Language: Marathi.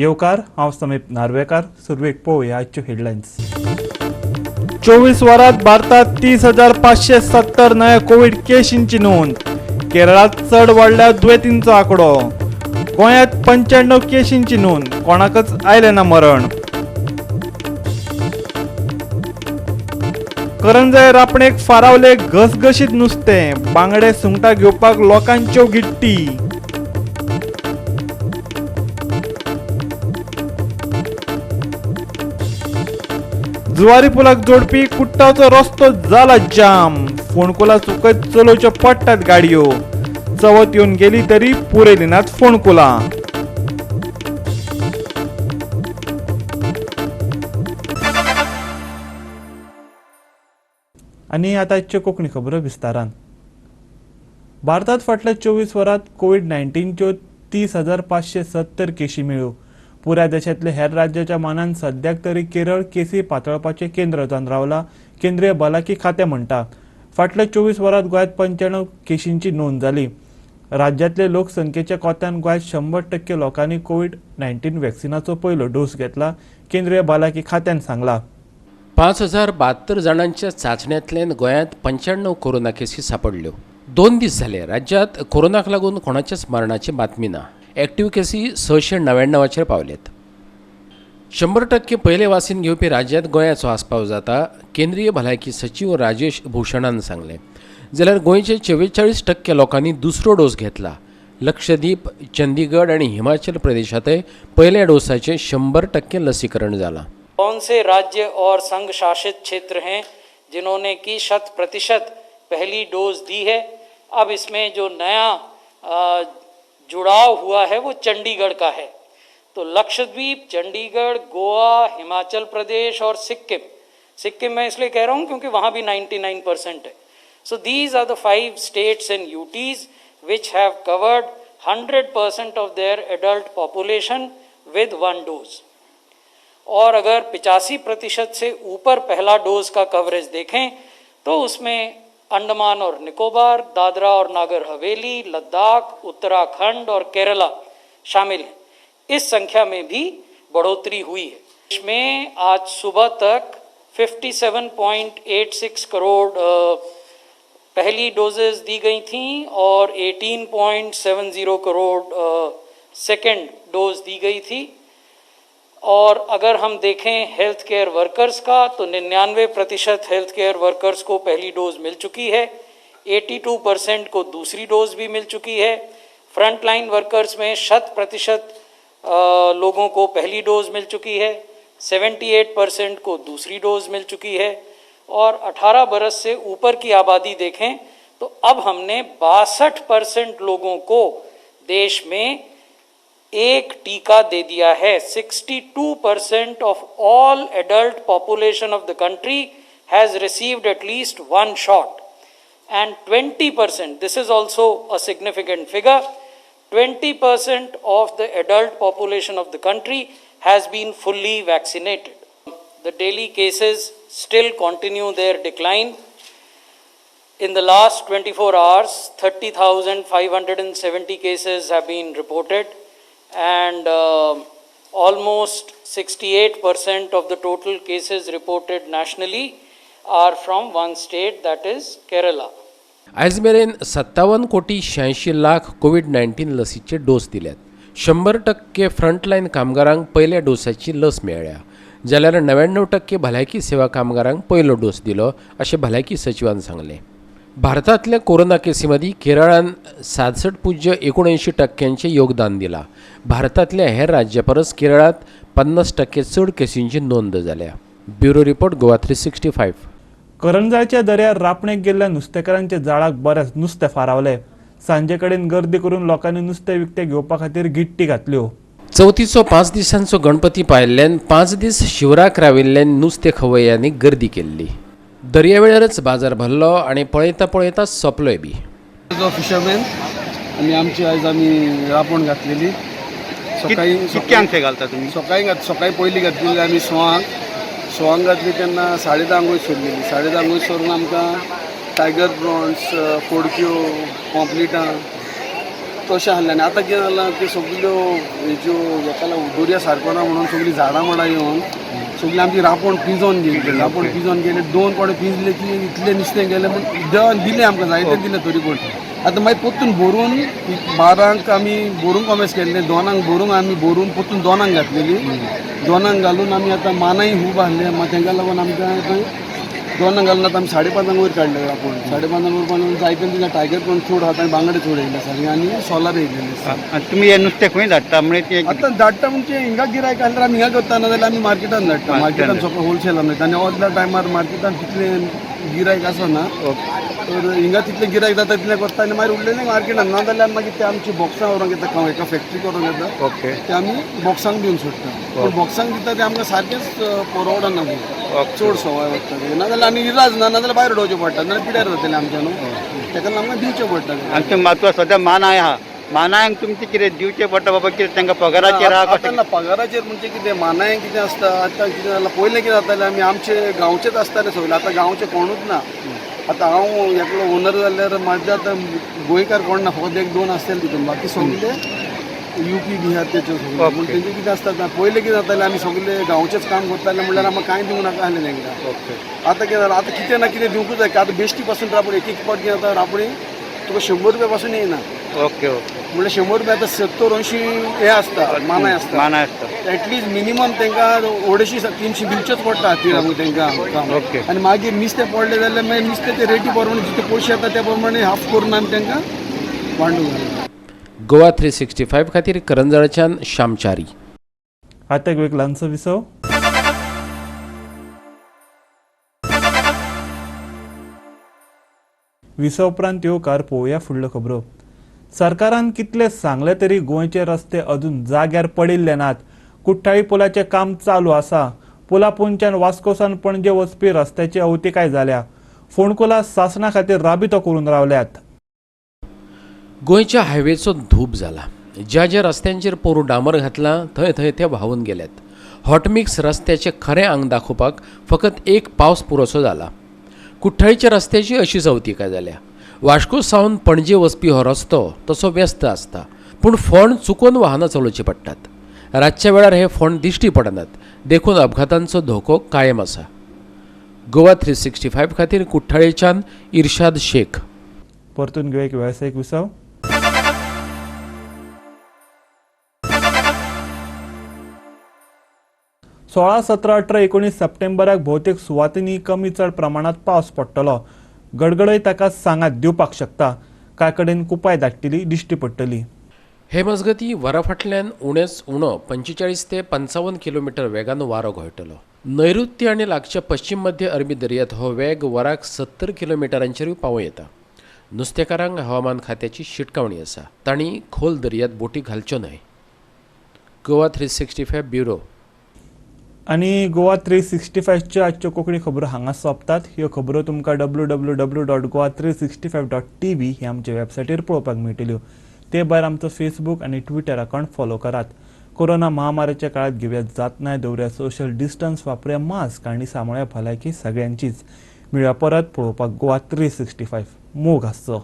येवकार हांव समीप नार्वेकार. सुरवेक पळोवया आजच्यो हेडलायन्स. 24 वरांत भारतात 30,570 नव्या कोविड केशींची नोंद. केरळात चड वाडल्या दुयेंतींचो आंकडो. गोंयांत 95 केशींची नोंद. कोणाकच आयलें ना मरण. करंजय रापणेक फारावले घसघशीत नुस्तें. बांगडे सुंगटां घेवपाक लोकांच्यो गिट्टी. जुवारी पुलाक जोडपी कुट्टाचो रस्तो जाला जाम. फोंडकुला चुकत चलोवच्यो पडटात गाडयो. चवथ येवन गेली तरी पुरयली नात फोंडकुलां. आनी आतांच्यो कोंकणी खबरो विस्तारान. भारतात फाटल्या 24 वरांत कोविड-19च्यो 30,570 केशी मेळ्ळ्यो. पुराय देशांतले हेर राज्याच्या मानान सद्याक तरी केरळ केसी पातळपाचें केंद्र जावन रावला, केंद्रीय भलायकी खातें म्हणटा. फाटल्या 24 वरांत गोंयांत 95 केशींची नोंद जाली. राज्यांतले लोकसंख्येच्या कोंत्यान गोंयांत 100% लोकांनी कोविड-19 वॅक्सिनाचो पयलो डोस घेतला, केंद्रीय भलायकी खात्यान सांगलां. 5,072 जाणांच्या चाचण्यांतल्यान गोंयांत 95 कोरोना केसी सापडल्यो. 2 दीस जाले राज्यांत कोरोनाक लागून कोणाच्याच मरणाची बातमी ना. एक्टिव्ह केसी 699 पावल्यात. 100% पयले वासीन घेवपी राज्यांत गोंयाचो आस्पाव जाता, केंद्रीय भलायकी सचिव राजेश भूषणान सांगलें. जाल्यार गोंयचे 44% लोकांनी दुसरो डोस घेतला. लक्षद्वीप, चंदीगड आनी हिमाचल प्रदेशांतय पयल्या डोसाचें 100% लसीकरण जालां. कौन से राज्य और संघ शासित क्षेत्र हैं जिन्होंने की 100% पहली डोज दी है. अब इसमें जो नया जुड़ाव हुआ है वो चंडीगढ़ का है. तो लक्षद्वीप, चंडीगढ़, गोवा, हिमाचल प्रदेश और सिक्किम मैं इसलिए कह रहा हूँ क्योंकि वहाँ भी 99% है. So these are the 5 states and UTs which have covered 100% of their adult population with 1 dose. और अगर 85% से ऊपर पहला डोज का कवरेज देखें तो उसमें अंडमान और निकोबार, दादरा और नागर हवेली, लद्दाख, उत्तराखंड और केरला शामिल हैं. इस संख्या में भी बढ़ोतरी हुई है. इसमें आज सुबह तक 57.86 करोड़ पहली डोजेस दी गई थी और 18.70 करोड़ सेकेंड डोज दी गई थी. और अगर हम देखें हेल्थ केयर वर्कर्स का तो 99% हेल्थ केयर वर्कर्स को पहली डोज मिल चुकी है. 82% को दूसरी डोज भी मिल चुकी है. फ्रंट लाइन वर्कर्स में 100% लोगों को पहली डोज मिल चुकी है. 78% को दूसरी डोज मिल चुकी है. और 18 बरस से ऊपर की आबादी देखें तो अब हमने 62% लोगों को देश में एक टीका दे दिया है. 62% of all adult population of the country has received at least 1 shot and 20%, this is also a significant figure, 20% of the adult population of the country has been fully vaccinated. The daily cases still continue their decline. In the last 24 hours, 30,570 cases have been reported and almost 68% of the total cases reported nationally are from one state, that is Kerala. आयज मेरेन 57,86,00,000 कोविड-19 लसीचे डोस दिल्यात. 100% फ्रंटलाईन कामगारांक पयल्या डोसाची लस मेळ्ळ्या. जाल्यार 99% भलायकी सेवा कामगारांक पयलो डोस दिलो अशें भलायकी सचिवान सांगलें. भारतांतल्या कोरोना केसी मदीं केरळान 67.79% योगदान दिलां. भारतांतल्या हेर राज्यां परस केरळांत 50% चड केसींची नोंद जाल्या. Bureau report Goa 365. करंजाच्या दर्यार रापणेक गेल्ल्या नुस्तेकारांच्या जाळाक बरेंच नुस्तें फारावलें. सांजे कडेन गर्दी करून लोकांनी नुस्तें विकतें घेवपा खातीर गिट्टी घातल्यो. चवथीचो 5 दिसांचो गणपती पायल्ल्यान 5 दीस शिवराक राविल्ल्यान नुस्तें खवय्यांनी गर्दी केल्ली. दर्यावेळारच बाजार भरलो आनी पळयता पळयता सोंपलोय बी. फिशरमॅन आनी आमची आयज आमी रापण घातलेली. कितक्यांक घालता तुमी? सकाळी पयली घातलेली आमी सवांक घातली तेन्ना 10:30 वयर सोडलेली. 10:30 वयर सोडून आमकां टायगर प्रॉन्स, फोडक्यो, पॉम्पलेटां तशें आहलें आनी आतां कितें जालां त्यो सगल्यो हेज्यो हेका लागून दर्या सारको ना म्हणून सगळीं झाडां माडा येवन सगळीं आमची रापण पिजोवन गेली. रापण पिजोवन गेले 2 कोडे पिजले की इतलें नुस्तें गेलें पूण देवान दिलें आमकां जायतें दिलें तरी पूण आतां मागीर परतून भरून 12 आमी भरूंक कॉमेस केल्लें 2 भरूंक आमी भरून परतून 2 घातलेली 2 घालून आमी आतां मानाय खूब आहले तांकां लागून आमकां थंय 2 घालून आतां आमी 5.5 वयर काडले रापण 5.5 वयर पण जायते तिका टायगर पण चोड आहा आनी बांगडे चोड येयले सगळीं आनी सोलार येयलेले. आनी तुमी हे नुस्तें खंय धाडटा म्हणजे ते आतां धाडटा म्हणजे हिंगा गिरायक आसल्यार आमी हिंगा करता नाजाल्यार आमी मार्केटान धाडटा मार्केटान सगळं होलसेलान वयता आनी असल्या टायमार मार्केटान तितलें गिरायक आसना तर हिंगा तितलें गिरायक जाता तितलें करता आनी मागीर उरलेलें मार्केटान नाजाल्यार मागीर ते आमची बॉक्सां व्हरोंक येता एका फॅक्टरीक व्हरोंक येता ओके ते आमी बॉक्सांक दिवन सोडटा पूण बॉक्सांक दिता ते आमकां सारकेंच परवडना चड सवाय वता ते नाजाल्यार आमी इलाज ना नाजाल्यार भायर उडोवचें पडटा नाजाल्यार पिड्यार जातलें आमच्या न्हू तेका लागून आमकां दिवचें पडटा. आनी तुमी म्हत्व सद्या मानाय आहा मानायांक तुमचें कितें दिवचें पडटा बाबा कितें तांकां पगाराचेर आहा आतां ना पगाराचेर म्हणजे कितें मानाय कितें आसता आतां कितें जालां पयलें कितें जातालें आमी आमचे गांवचेच आसताले सगळे आतां गांवचे कोणूच ना. आतां हांव एकलो ओनर जाल्यार म्हाजे आतां गोंयकार कोण ना फकत 1-2 आसतले तितून बाकी सगळे UP बिहार तेचे सगळे पूण तेंचे कितें आसता पयलें कितें जातालें आमी सगळे गांवचेच काम करताले म्हणल्यार आमकां कांय दिवंक नाका आहलें तांकां. आतां कितें जालां आतां कितें ना कितें दिवंकूच जाय आतां बेश्टी पासून रापणी एक पाट कितें जाता रापणी तुका 100 रुपया पासून येयना ओके ओके म्हणल्यार 100 रुपया आतां 70-80 हे आसता मानाय आसता मानाय आसता एटलीस्ट मिनिमम तांकां 250-300 दिवचेच पडटा हातीर तांकां ओके आनी मागीर नुस्तें पडलें जाल्यार मागीर नुस्तें रेटी प्रमाणे जितले पयशे येता त्या प्रमाणे हाफ करून आमी तांकां वांटूंक जाय. गोवा 365 खातीर करंजळच्यान श्यामचारी. आतां एक ल्हानसो विसव. विसव उपरांत येवकार पळोवया फुडल्यो खबरो. सरकारान कितले सांगले तरी गोंयचे रस्ते अजून जाग्यार पडिल्ले नात. कुट्टाळी पुलाचें काम चालू आसा. पुला पोंच्यान वास्कोसान पणजे वचपी रस्त्याची अवतिकाय जाल्या. फोंडकुला सासणा खातीर राबितो करून रावल्यात. गोंयच्या हायवेचो धूप जाला. ज्या ज्या रस्त्यांचेर पोरू डांबर घातला थंय थंय ते व्हांवून गेल्यात. हॉटमिक्स रस्त्याचे खरें आंग दाखोवपाक फकत एक पावस पुरोसो जाला. कुट्टाळीच्या रस्त्याची अशीच अवतिकाय जाल्या. वास्को सावन पणजे वचपी हो रस्तो तसो व्यस्त आसता पूण फोंड चुकून वाहनां चलोवची पडटात. रातच्या वेळार हे फोंड दिश्टी पडनात देखून अपघातांचो धोको कायम आसा. गोवा 365 खातीर कुट्टाळीच्यान इर्शाद शेख. परतून घेवया एक वेवसायीक विसव. सोळा 17 18 19 सप्टेंबराक भौतेक सुवातींनी कमी चड प्रमाणात पावस पडटलो. गडगडय ताका सांगात दिवपाक शकता. कांय कडेन कुपाय धाडटली दिश्टी पडटली. हे मजगतीं वरा फाटल्यान उणेच उणो 45 ते 55 किलोमीटर वेगान वारो घोळटलो. नैऋत्य आनी लागच्या पश्चिम मध्य अरबी दर्यांत हो वेग वराक 70 किलोमिटरांचेरूय पावूं येता. नुस्तेकारांक हवामान खात्याची शिटकावणी आसा. तांणी खोल दर्यांत बोटी घालच्यो न्हय. गोवा 365 ब्युरो. आनी गोवा 365 च्यो आजच्यो कोंकणी खबरो हांगा सोंपतात. ह्यो खबरो तुमकां www.goa365.tv हे आमचे वेबसायटीर पळोवपाक मेळटल्यो. ते भायर आमचो फेसबूक आनी ट्विटर अकावंट फॉलो करात. कोरोना महामारीच्या काळात घेवया जातनाय दवरया सोशल डिस्टन्स वापरया मास्क आनी सांबाळ्या भलायकी सगळ्यांचीच. मेळया परत पळोवपाक गोवा 365 मोग आसचो.